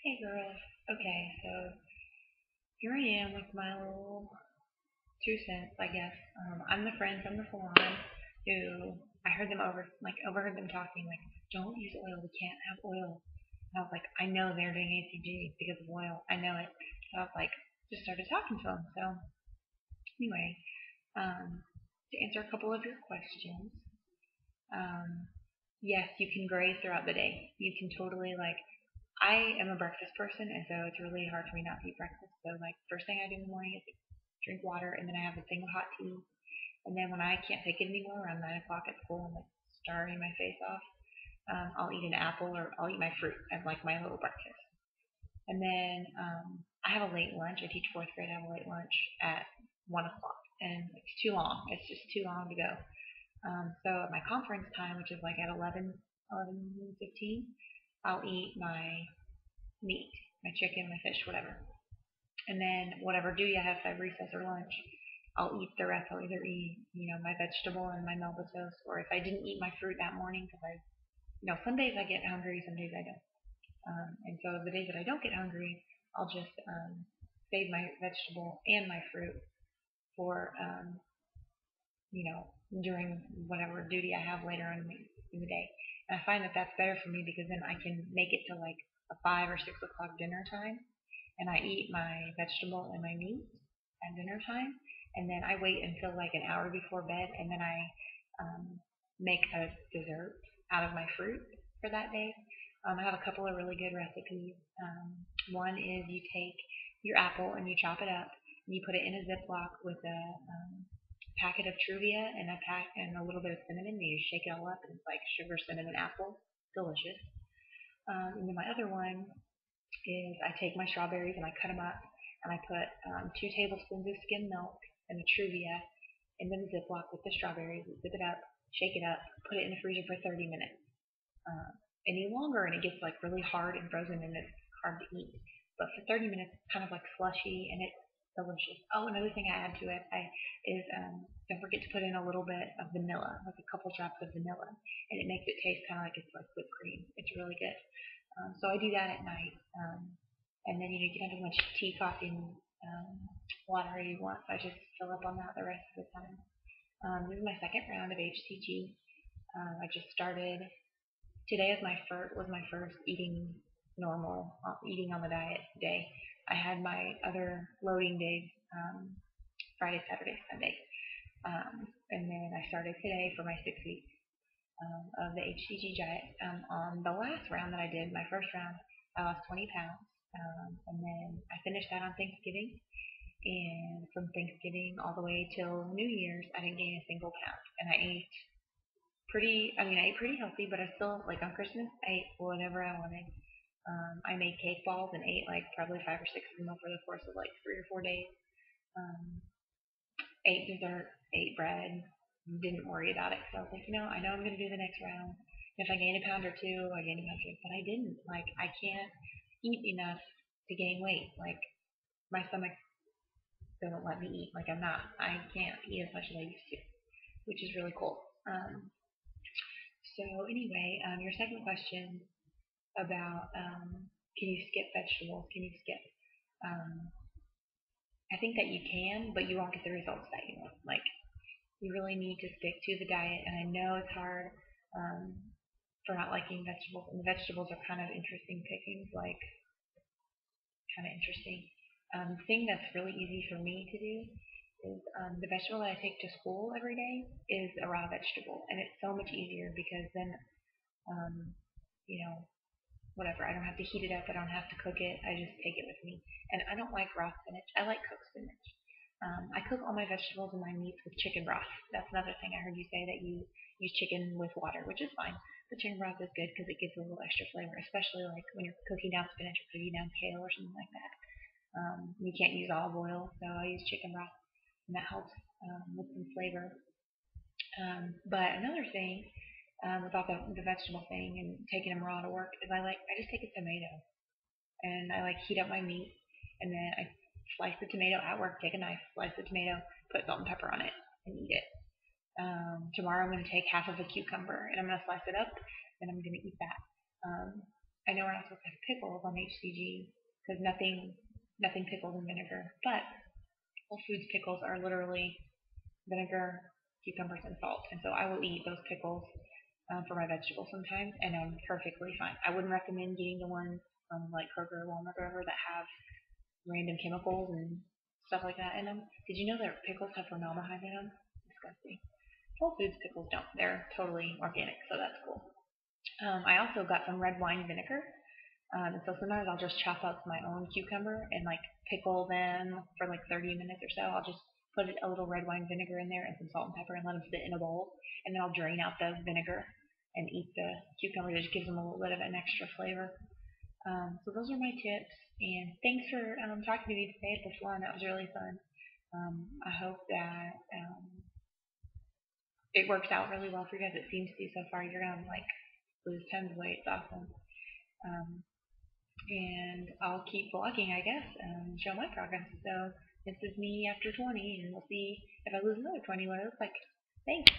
Hey girls. Okay, so here I am with my little 2 cents, I guess. I'm the friend from the salon who I heard them overheard them talking like, don't use oil. We can't have oil. And I was like, I know they're doing HCG because of oil. I know it. So I was like, just started talking to them. So anyway, to answer a couple of your questions, um, yes, you can graze throughout the day. You can totally I am a breakfast person, and so it's really hard for me not to eat breakfast. So like first thing I do in the morning is drink water, and then I have a thing of hot tea. And then when I can't take it anymore, around 9 o'clock at school, I'm like starving my face off. I'll eat an apple or I'll eat my fruit as like my little breakfast. And then I have a late lunch. I teach fourth grade. I have a late lunch at 1 o'clock, and it's too long. It's just too long to go. So at my conference time, which is like at 11:15, I'll eat my meat, my chicken, my fish, whatever. And then whatever duty I have, if I have recess or lunch, I'll eat the rest. I'll either eat, my vegetable and my Melba toast, or if I didn't eat my fruit that morning, because some days I get hungry, some days I don't. And so the days that I don't get hungry, I'll just save my vegetable and my fruit for, during whatever duty I have later on in the day. And I find that that's better for me because then I can make it to like a 5 or 6 o'clock dinner time, and I eat my vegetable and my meat at dinner time, and then I wait until like an hour before bed, and then I make a dessert out of my fruit for that day. I have a couple of really good recipes. One is you take your apple and you chop it up, and you put it in a Ziploc with a packet of Truvia and a little bit of cinnamon. You shake it all up, and it's like sugar, cinnamon, apple, delicious. And then my other one is I take my strawberries and I cut them up, and I put 2 tablespoons of skim milk and the Truvia in the Ziploc with the strawberries. Zip it up, shake it up, put it in the freezer for 30 minutes. Any longer, and it gets like really hard and frozen, and it's hard to eat. But for 30 minutes, it's kind of like slushy, and it's delicious. Oh, another thing I add to it is don't forget to put in a little bit of vanilla, like a couple drops of vanilla, and it makes it taste kind of like it's like whipped cream. It's really good. So I do that at night, and then you can have as much tea, coffee, and water you want. So I just fill up on that the rest of the time. This is my second round of HCG. I just started. Today is my first eating on the diet day. I had my other loading days, Friday, Saturday, Sunday, and then I started today for my 6 weeks of the HCG diet. On the last round that I did, my first round, I lost 20 pounds, and then I finished that on Thanksgiving. And from Thanksgiving all the way till New Year's, I didn't gain a single pound, and I ate I ate pretty healthy, but I still, like on Christmas, I ate whatever I wanted. I made cake balls and ate like probably 5 or 6 of them over the course of like 3 or 4 days. Um, ate dessert, ate bread, didn't worry about it because I was like, I know I'm going to do the next round. If I gain a pound or two, I gain a pound or two, but I didn't. Like, I can't eat enough to gain weight. Like, my stomach doesn't let me eat. I can't eat as much as I used to, which is really cool. So anyway, your second question about can you skip vegetables? Can you skip? Um, I think that you can, but you won't get the results that you want. Like, you really need to stick to the diet, and I know it's hard um, for not liking vegetables, and the vegetables are kind of interesting pickings, like kind of interesting. The thing that's really easy for me to do is the vegetable that I take to school every day is a raw vegetable, and it's so much easier because then, um, you know, whatever. I don't have to heat it up. I don't have to cook it. I just take it with me. And I don't like raw spinach. I like cooked spinach. I cook all my vegetables and my meats with chicken broth. That's another thing I heard you say, that you use chicken with water, which is fine. But chicken broth is good because it gives a little extra flavor, especially like when you're cooking down spinach or cooking down kale or something like that. You can't use olive oil, so I use chicken broth, and that helps with some flavor. But another thing about the vegetable thing and taking them raw to work is I just take a tomato and I like heat up my meat, and then I slice the tomato at work, take a knife, slice the tomato, put salt and pepper on it, and eat it. Tomorrow I'm going to take half of a cucumber and I'm going to slice it up, and I'm going to eat that. I I know we're not supposed to have pickles on HCG because nothing pickles in vinegar, but Whole Foods pickles are literally vinegar, cucumbers, and salt. And so I will eat those pickles for my vegetables sometimes, and I'm perfectly fine. I wouldn't recommend getting the ones from like Kroger or Walmart or whatever that have random chemicals and stuff like that in them. Did you know that pickles have formaldehyde in them? Disgusting. Whole Foods pickles don't. They're totally organic, so that's cool. I also got some red wine vinegar. And so sometimes I'll just chop up my own cucumber and like pickle them for like 30 minutes or so. I'll just put a little red wine vinegar in there and some salt and pepper and let them sit in a bowl. And then I'll drain out the vinegar and eat the cucumber. It just gives them a little bit of an extra flavor. So those are my tips. And thanks for talking to me today at the salon. That was really fun. I hope that it works out really well for you guys. It seems to so far. You're gonna like lose tons of weight. It's awesome. Um, and I'll keep vlogging, I guess, and show my progress. So this is me after 20, and we'll see if I lose another 20 what it looks like. Thanks.